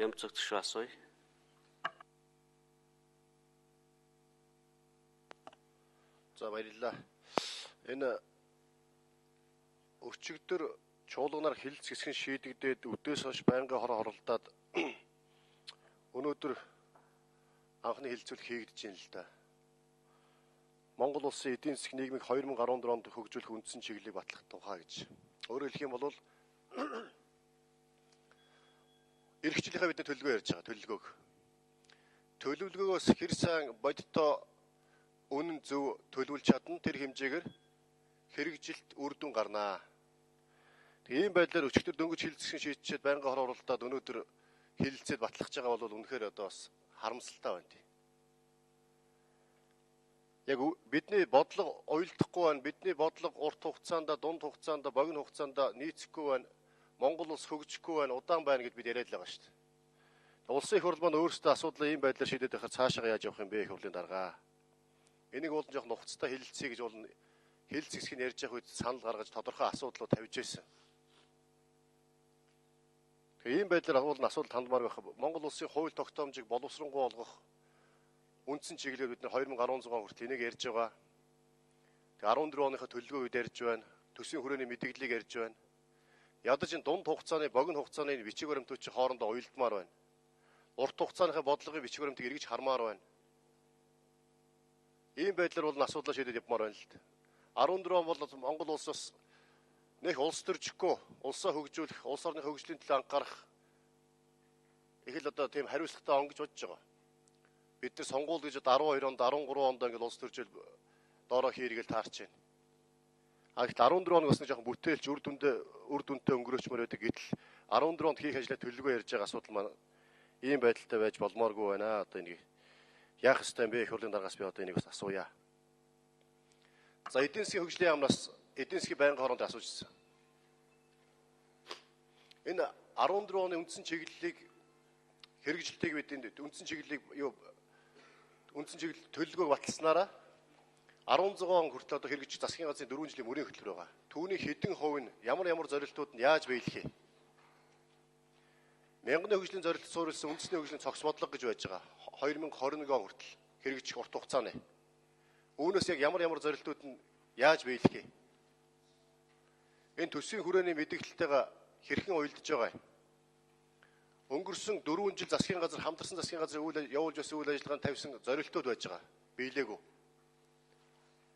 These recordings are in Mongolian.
Бямцэгч асууя. За баярлалаа. Энэ өчигдөр чуулганаар хилц хэсгэн шийдэгдээд өдөөс хойш байнгын хороо хоролдоод өнөөдөр анхны хилцүүлэг хийгдэж байна л да. Монгол улсын эдийн засаг нийгмийг 2014 онд хөгжүүлэх үндсэн чиглэлийг батлах тухай гэж. Өөрөөр хэлэх юм бол эх жилийнхаа бидний төлөвлөгөө ярьж байгаа. Төлөвлөгөөгөөс хэр сайн бодиттой үнэн зөв төлөвлөж чадна тэр хэмжээгээр хэрэгжилт үр дүн гарнаа. Ийм байдлаар өчигдөр дөнгөж хилцсэн шийдчихэд байнгын хороо оролдоод өнөөдөр хилцээд батлах байгаа бол үнэхээр одоо бас харамсалтай байна тий. Яг бидний бодлого уйлдахгүй байна. Бидний бодлого урт хугацаанд, дунд хугацаанд, богино хугацаанд нийцэхгүй байна. Монгол улс хөгжихгүй байна, удаан байна гэд бид яриад л байгаа шүү дээ. Улсын их хурл маань өөрсдөө асуудлаа ийм байдлаар шийдээд байхад цаашаа яаж явах юм бэ их хурлын дарга. Энийг бол жоох нухацтай хэлэлцэе гэж бол хэлэлц хэсгийг ярьж явах үед санал гаргаж тодорхой асуудлууд тавьж байсан. Тэгээ ийм байдлаар агуулна асуудал хандмаар байх. Монгол улсын хууль тогтоомжийг боловсронгуй болгох үндсэн чиглэлээр бид нар 2016 он хүртэл энийг ярьж байгаа. Тэгээ 14 оныхоо төлөвлөгөө үед ярьж байна. Төсвийн хүрээний мэдээллийг ярьж байна. Ядаж энэ дунд хугацааны, богино хугацааны бичиг баримтууд хоорондоо уялдмаар байна. Урт хугацааныхаа бодлогын бичиг баримтыг эргэж хармаар байна. Ийм байдлаар бол асуудлаа шийдэж явмаар байна л дээ. 14 он бол Монгол улсаас нэг улс төржихгүй, улсаа хөгжүүлэх, улс орны хөгжлийн төлөө анхаарах их л одоо тийм хариуцлагатай он гэж бодож байгаа. Бид нар сонгуул гэж 12 онд, 13 онд ингээд улс төржил доороо хийргээл таарч байна. А гэтэл 14 оног бас нэг жоохон бүтээлч үр дүнтэй өнгөрөөчмөр байдаг. Гэтэл 14 онд хийх ажлаа төлөвлөгөө ярьж байгаа асуудал маань ийм байдалтай байж болмооргүй байна. Одоо энийг яах ёстой юм бэ? Их хурлын даргаас би одоо энийг бас асууя. За эдийн засгийн хөгжлийн яамнаас эдийн засгийн байнгын хороонд асуужсэн. Энэ 14 оны үндсэн чиглэлийг хэрэгжилтэйг бидний үндсэн чиглэлийг үндсэн чиглэл төлөвлөгөөг баталснараа 16 он хүртэл одоо хэрэгжих засгийн газрын 4 жилийн мөрийн хөтөлбөр байгаа. Түүний хэдэн хувь нь ямар зорилтууд нь яаж биелэх юм? Мянганы хөгжлийн зорилт суурилсан үндэсний хөгжлийн цогц бодлого гэж байж байгаа. 2021 он хүртэл хэрэгжих урт хугацааны. Үүнээс яг ямар зорилтууд нь яаж биелэх юм? Энэ төсвийн хүрээний мэдээлэлтэйгээ хэрхэн уялдаж байгаа юм? Өнгөрсөн 4 жил засгийн газар хамтарсан засгийн газрын явуулж байсан үйл ажиллагаанд тавьсан зорилтууд байж байгаа. Биелээгүй.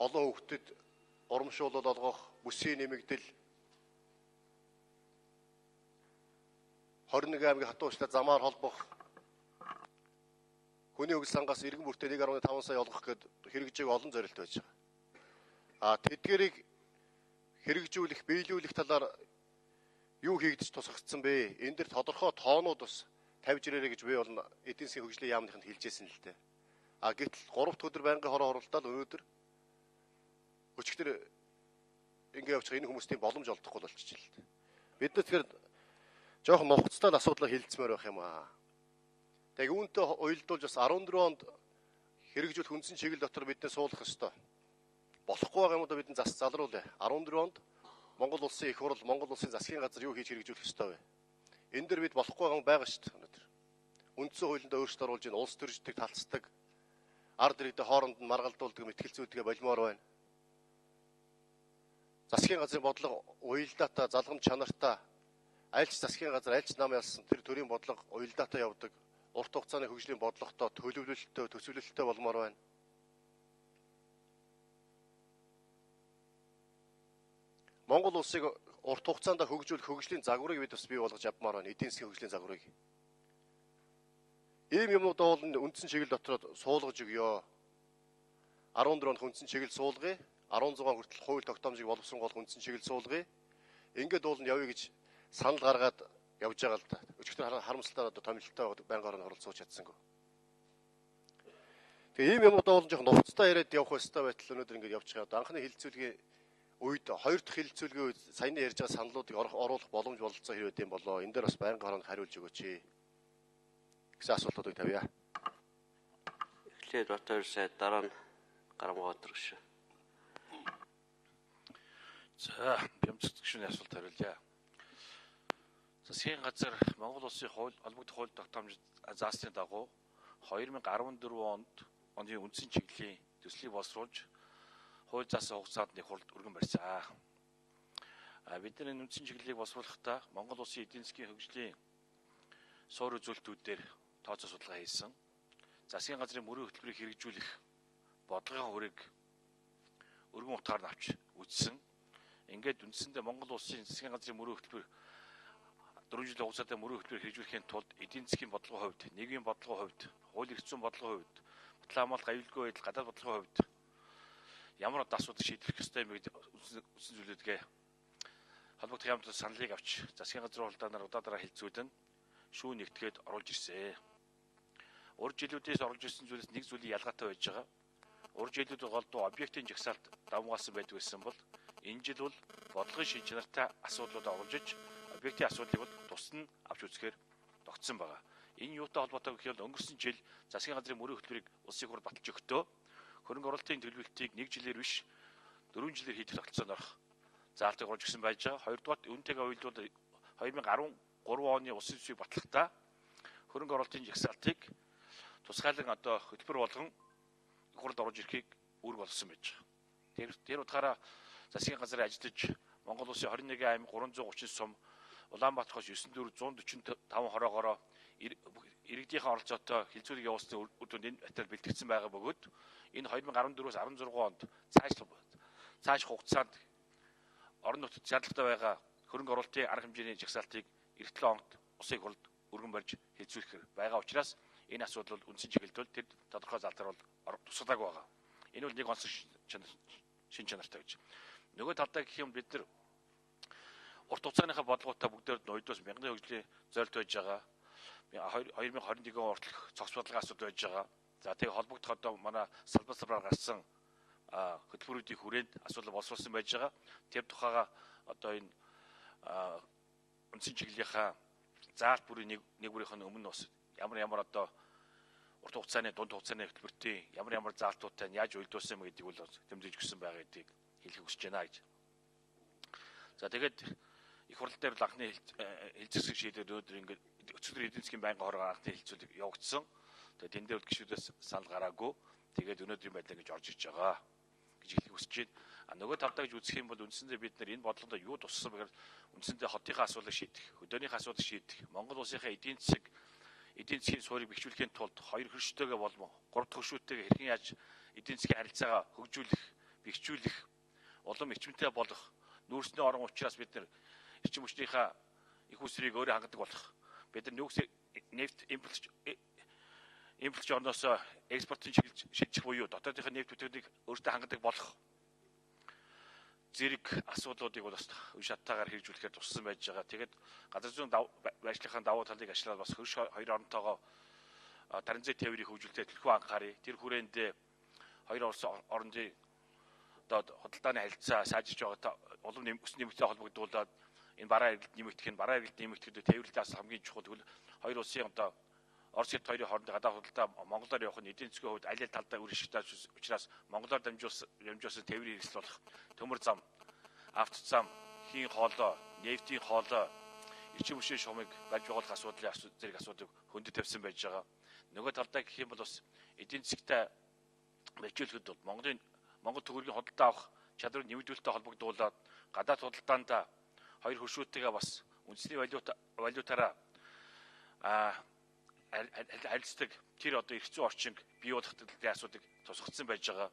Олон хүүхдэд урамшуулал олгох, бүсийн нэмэгдэл 21 аймгийн хатуу уучлаа замаар холбох, хүний хөгжил сангаас иргэн бүртээ 1.5 сая олгох гэд хэрэгжээг олон зорилт байж байгаа. Тэдгэрийг хэрэгжүүлэх, биелүүлэх талаар юу хийгдэж тусгагдсан бэ? Энэ дэр тодорхой тоонууд бас тавьж ирээрэй гэж би бол эдийн засгийн хөгжлийн яамныханд хэлжсэн л дээ. Гэтэл 3 дахь өдөр байнгын хороо оролдоод өнөөдөр өчигдөр ингэ явчих энэ хүмүүстийн боломж олдохгүй болчихж л дээ. Бид нар тэгэхээр жоохон нухацтай асуудлаа хилцмээр байх юм аа. Тэгээ үүнтэй уялдуулж бас 14 онд хэрэгжүүлэх үндсэн чиглэл дотор бид нэ суулгах ёстой. Болохгүй байгаа юм уу бидний залруулъя. 14 онд Монгол улсын их хурл, Монгол улсын засгийн газар юу хийж хэрэгжүүлэх ёстой вэ? Энэ дэр бид болохгүй байгаа шүү дээ өнөөдөр. Үндсэн хуулиндаа өөрчлөлт оруулж ийн улс төрждөг, талцдаг, ард иргэдээ хооронд нь маргалдуулдаг мэтгэлцүүдгээ болмоор байна. Засгийн газрын бодлого уялдаатай, залгамж чанартай, аль ч засгийн газар, аль ч нам ялсан тэр төрлийн бодлого уялдаатай явдаг, урт хугацааны хөгжлийн бодлоготой, төлөвлөлттэй, төсвөлөлттэй болмоор байна. Монгол улсыг урт хугацаанд хөгжүүлэх хөгжлийн загварыг бид бас бий болгож явмаар байна. Эдийн засгийн хөгжлийн загварыг. Ийм юмудаа бол үндсэн чиглэл дотор суулгаж өгье. 14 онд үндсэн чиглэл суулгая. 16 хүртэл хууль тогтоомжийг боловсронгуй үндсэн чиглэл суулгая. Ингээд бол явъя гэж санал гаргаад явж байгаа л да. Өчигдөр харамсалтай одоо томилолтой байнгын хороонд оролцож сууж чадсангүй. Тэгээ ийм юмудаа бол жоохон нухацтай яриад явах ёстой байтал өнөөдөр ингээд явж байгаа. Анхны хилцүүлгийн үед 2 дахь хилцүүлгийн үед саяны ярьж байгаа саналуудыг оруулах боломж бололцоо хэрэг юм болоо. Энэ дээр бас байнгын хороонд хариулж өгөөч гэсэн асуултуудыг тавья. Эхлээд Батбаяр сайд дараа нь Гарамгаотор гүшээ. За, Бямцэгч гүшүүний асуулт хариулъя. Засгийн газар Монгол Улсын холбогдох хууль тогтоомж заасны дагуу 2014 оны үндсэн чиглэлийн төслийг боловсруулж хууль заасан хугацаанд нэг хурд өргөн барьсан. Бид нар энэ үндсэн чиглэлийг боловсруулахдаа Монгол Улсын эдийн засгийн хөгжлийн суур үзүүлэлтүүдээр тооцоо судалгаа хийсэн. Засгийн газрын мөрийн хөтөлбөрийг хэрэгжүүлэх бодлогын хүрээг өргөн утгаар авч үзсэн. Ингээд үндсэндээ Монгол Улсын засгийн газрын мөрийн хөтөлбөр 4 жилийн хугацаатай мөрийн хөтөлбөр хэрэгжүүлэхийн тулд эдийн засгийн бодлогын хувьд, нийгмийн бодлогын хувьд, хууль эрх зүйн бодлогын хувьд, батлан хамгаалалт аюулгүй байдал, гадаад бодлогын хувьд ямар асуудал шийдвэрлэх ёстой юм бэ гэдэг үндсэн зүйлүүдгээ холбогдох яамтай саналыг авч засгийн газрын хуралдаанаар удаа хэлцүүлэн шүүн нэгтгээд оруулж ирсэн. Урд жилүүдээс оруулж ирсэн зүйлээс нэг зүйлийн ялгаатай байж байгаа. Урд жилүүд голдуу объектын жагсаалт давмгаалсан байдаг гэсэн бол энэ жил бол бодлогын шин чанартай асуудлууд оруулж иж объектын асуудлыг бол тусна авч үзэхээр тогтсон байгаа. Энэ юутай холбоотой гэхээр өнгөрсөн жил засгийн газрын мөрийн хөтөлбөрийг улсын хурлд баталж өгтөө хөрөнгө оруулалтын төлөвлөлтийг 1 жилээр биш 4 жилээр хийх тогтолцооноор заалтыг оруулж өгсөн байж байгаа. Хоёрдугаар үүнтэйгээ уялдуул 2013 оны улсын төсвийг батлахдаа хөрөнгө оруулалтын жагсаалтыг тусгайлан хөтөлбөр болгон хурд оруулж ирэхийг үүрэг болгосон байж байгаа. Тэр утгаараа засгийн газар ажиллаж Монгол Улсын 21 аймаг 330 сум Улаанбаатархоос 9,445 хороогоороо иргэдийн оролцоотой хилцүүлэг явуулсны үр дүнд энэ батал бэлтгэгдсэн байгаа бөгөөд энэ 2014-өөс 16 онд цааш хугацаанд орон нутгад шаардлагатай байгаа хөрөнгө оруулалтын арга хэмжээний жагсаалтыг эх 7 оногт улсын хурлд өргөн барьж хэлцүүлэх байгаа учраас энэ асуудал бол үндсэн чиглэлд бол тэр тодорхой залтар бол тусгаагүй байгаа. Энэ бол нэг онцлог шин чанартай гэж. Нөгөө талдаа гэх юм бид нар урт хугацааныхаа бодлоготой бүгдээр ноёдоос мянган хөгжлийн зорилт байж байгаа. 2021 он хүртэлх цогц бодлогын асуудал байж байгаа. За тэгээ холбогдох манай салбараар гарсан хөтөлбөрүүдийн хүрээнд асуудал боловсруулсан байж байгаа. Тэр тухайга энэ үндсэн чиглэлийнхаа заалт бүрийн нэг бүрийнх нь өмнө бас ямар урт хугацааны дунд хугацааны хөтөлбөртийн ямар заалтуудтай яаж уялдуулсан юм гэдгийг бол тэмдэглэж өгсөн байгаа гэдгийг хэлэх хүсэж байна гэж. За тэгээд их хурл дээр анхны хэлцэх шийдвэр өнөөдөр ингээд өчигдөр эдийн засгийн байнгын хоргоо анхны хэлцүүлэг явагдсан. Тэгээд энэ дээр гишүүдээс санал гараагүй. Тэгээд өнөөдрийн байдлаа ингэж орж иж байгаа гэж хэлэх хүсэж байна. Нөгөө талдаа гэж үзэх юм бол үндсэндээ бид нар энэ бодлогод юу туссан бэхээр үндсэндээ хотынхаа асуудлыг шийдэх, хөдөөнийхөө асуудлыг шийдэх, Монгол улсынхаа эдийн засгийн суурийг бэхжүүлэхийн тулд хоёр хөрштэйгээ болон гурав дахь хөршүүтэйгээ хэрхэн яаж эдийн засгийн харилцаагаа хөгжүүлэх, бэхжүүлэх, улам эрчимтэй болгох нүүрсний орон учраас бид нар эрчим хүчнийхээ их усрыг өөрөө хангадаг болох. Бид нар нефт импортч орноос экспортын чиглэл шийдэх буюу дотоодынхаа нефт бүтээгдэхүүнийг өөртөө хангадаг болох зэрэг асуудлуудыг бол бас үе шаттайгаар хэрэгжүүлэхээр туссан байж байгаа. Тэгээд газар зүйн байшлагын давуу талыг ашиглаад бас хөрш хоёр оронтойгоо тарин зүй тээврийг хөгжүүлэлтэд төлхөө анхаарыг. Тэр хүрээндээ хоёр улс орондын худалдааны харилцаа сайжирч байгаа улам өс нэмэгтэй холбогдуулаад энэ бараа эргэлт нэмэгдэхэд тээвэрлэлээс хамгийн чухал тэгвэл хоёр улсын Орос хят хоёрын хоорондын гадаад худалдаа Монголоор явах нь эдийн засгийн хувьд аль талдаа үр ашигтай учраас Монголоор дамжуулсан тээврийн хэрэгсэл болох төмөр зам, авто зам, хийн хоолой, нефтийн хоолой, эрчим хүчний шугамыг барьж байгуулах зэрэг асуудыг хөндөд тавьсан байж байгаа. Нөгөө талдаа гэх юм бол бас эдийн засгтай бэхжүүлэхэд бол Монгол төгрөгийн худалдаа авах чадварыг нэмэгдүүлэлттэй холбогдуулаад гадаад худалдаанд хоёр хөршүүтэйгээ бас үндэсний валютаараа харилцдаг тэр эрх зүйн орчинг бий болгох төлөвлөлийн асуудыг тусгацсан байж байгаа.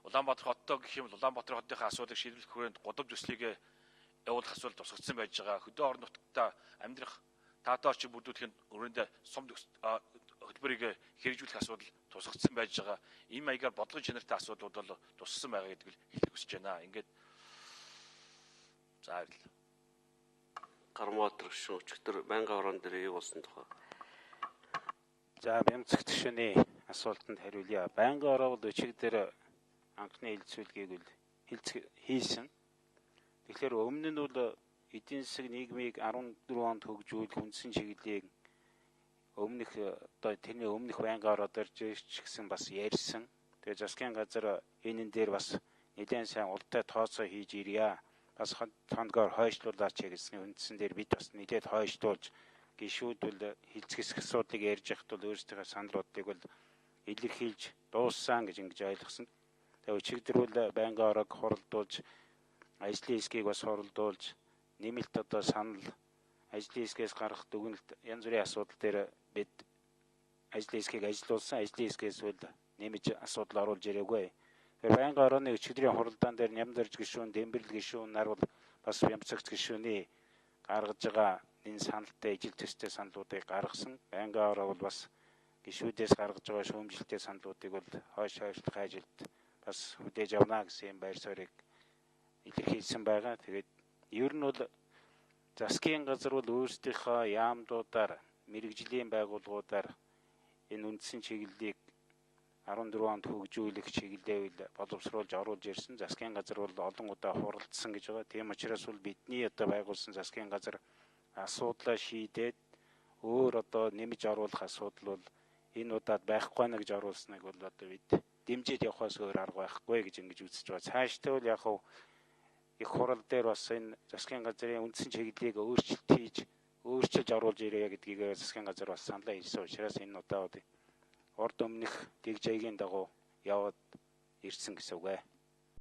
Улаанбаатар хоттой гэх юм бол Улаанбаатар хотынхаа асуудыг шийдвэрлэх хүрээнд гудамж төслийг явуулах асуудал тусгацсан байж байгаа. Хөдөө орон нутгад амьдрах таатай орчин бүрдүүлэхийн өрөөндөө сум хөтөлбөрийг хэрэгжүүлэх асуудал тусгацсан байж байгаа. Ийм маягаар бодлогын чанартай асуудлууд бол туссан байгаа гэдгийг хэлэх хүсэж байна. Ингээд за баярлалаа. Гарамбаатар гишүүн өчигдөр байнгын хорон дээр юу болсон тухай. За Бямцэг гишүүний асуултанд хариулъя. Байнгын хороо бол өчигдөр анхны хэлцүүлгийг хийсэн. Тэгэхээр өмнө нь бол эдийн засаг нийгмийг 14 онд хөгжүүлэх үндсэн чиглэлийг тэрний өмнөх байнгын хороо дээр ч гэсэн бас ярьсан. Тэгээ засгийн газар энэ дээр бас нэлээд сайн уралдай тооцоо хийж ирье. бас хондгоор хойшлуулаач гэсэн үндсэн дээр бид бас нэлээд хойшлуулж гишүүдвэл хилцгэх асуудлыг ярьж яхад бол өөрсдийнхөө санал бодлыг бол илэрхийлж дууссан гэж ингэж ойлгосон. Тэгээ өчигдрүүл байнгын орог хуралдуулж ажлын хэсгийг бас хуралдуулж нэмэлт одоо санал ажлын хэсгээс гарах дүгнэлт янз бүрийн асуудал дээр бид ажлын хэсгийг ажилуулсан. Ажлын хэсгээс үл нэмж асуудал оруулж ирээгүй. Тэгэхээр байнгын орооны өчигдрийн хуралдаан дээр Нямдарж гишүүн, Дэмбэрэл гишүүн нар бол бас Бямцагц гишүүний гаргаж байгаа энэ саналтай ижил төстэй саналуудыг гаргасан. Байнгын ороо бол бас гишүүдээс гаргаж байгаа шүүмжлэлтэй саналуудыг бол хойшлох ажилд бас хүлээж авна гэсэн юм байр суурийг илэрхийлсэн байгаа. Тэгээд ер нь бол засгийн газар бол өөрсдийнхөө яамдуудаар мэрэгжлийн байгууллагуудаар энэ үндсэн чиглэлийг 14 онд хөгжүүлэх чиглэлээ боловсруулж оруулж ирсэн. Засгийн газар бол олон удаа хуралдсан гэж байгаа. Тийм учраас бол бидний одоо байгуулсан засгийн газар асуудлаа шийдээд өөр одоо нэмж оруулах асуудал бол энэ удаад байхгүй на гэж оруулсныг бол одоо бид дэмжиж явахаас өөр арга байхгүй гэж ингэж үзэж байгаа. Цаашдаа бол яг их хурал дээр бас энэ засгийн газрын үндсэн чиглэлийг өөрчилж оруулж ирээ гэдгийг засгийн газар бас саналаа хэлсэн учраас энэ удаа урд өмнөх дэг жайгийн дагуу яваад ирсэн гэсэн үг ээ.